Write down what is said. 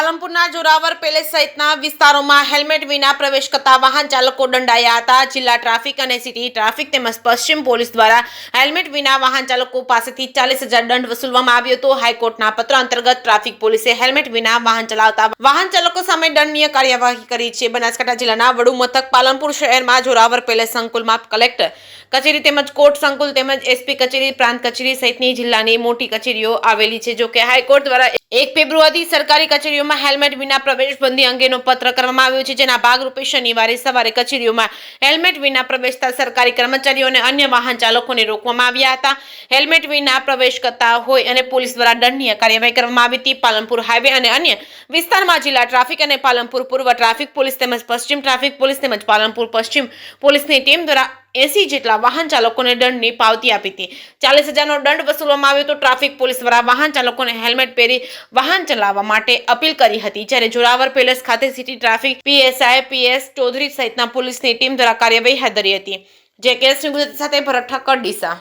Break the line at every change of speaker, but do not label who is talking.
પાલનપુરના Zorawar palace સહિતના વિસ્તારોમાં helmet વિના પ્રવેશ કરતા વાહન ચાલકો દંડાયા હતા। જિલ્લા ટ્રાફિક અને સિટી ટ્રાફિક તેમજ પશ્ચિમ પોલીસ દ્વારા હેલ્મેટ વિના વાહન ચાલકો પાસેથી 40,000 દંડ વસૂલવામાં આવ્યો હતો। હાઈકોર્ટના પત્ર અંતર્ગત ટ્રાફિક પોલીસે હેલ્મેટ વિના વાહન ચલાવતા વાહન ચાલકો સામે દંડનીય કાર્યવાહી કરી છે। બનાસકાંઠા જિલ્લાના વડુ મથક પાલનપુર શહેરમાં જોરાવર પેલેસ સંકુલમાં કલેક્ટર કચેરી તેમજ કોર્ટ સંકુલ તેમજ એસપી કચેરી પ્રાંત કચેરી સહિતની જિલ્લાની મોટી કચેરીઓ આવેલી છે। જો કે હાઈકોર્ટ દ્વારા 1 ફેબ્રુઆરીથી સરકારી કચેરીઓમાં હેલ્મેટ વિના પ્રવેશ બંધી અંગેનો પત્ર કરવામાં આવ્યો છે, જેના ભાગરૂપે શનિવારે સવારે કચેરીઓમાં હેલ્મેટ વિના પ્રવેશતા સરકારી કર્મચારીઓ અને અન્ય વાહન ચાલકોને રોકવામાં આવ્યા હતા। હેલ્મેટ વિના પ્રવેશ કરતા હોય અને પોલીસ દ્વારા દંડનીય કાર્યવાહી કરવામાં આવી હતી। પાલનપુર હાઈવે અને અન્ય વિસ્તારમાં જિલ્લા ટ્રાફિક અને પાલનપુર પૂર્વ ટ્રાફિક પોલીસ તેમજ પશ્ચિમ ટ્રાફિક પોલીસ તેમજ પાલનપુર પશ્ચિમ પોલીસની ટીમ દ્વારા 80 જેટલા વાહન ચાલકોને દંડની પાવતી આપી હતી। 40,000નો દંડ વસૂલવામાં આવ્યો હતો। ટ્રાફિક પોલીસ દ્વારા વાહન ચાલકોને હેલ્મેટ પહેરી વાહન ચલાવવા માટે અપીલ કરી હતી, જ્યારે જોરાવર પેલેસ ખાતે city traffic PSI PS Chaudhary સહિતના પોલીસની ટીમ દ્વારા કાર્યવાહી હાથ ધરી હતી। જે કેસ ગુજરાતી સાથે ભરત ઠક્કર ડીસા।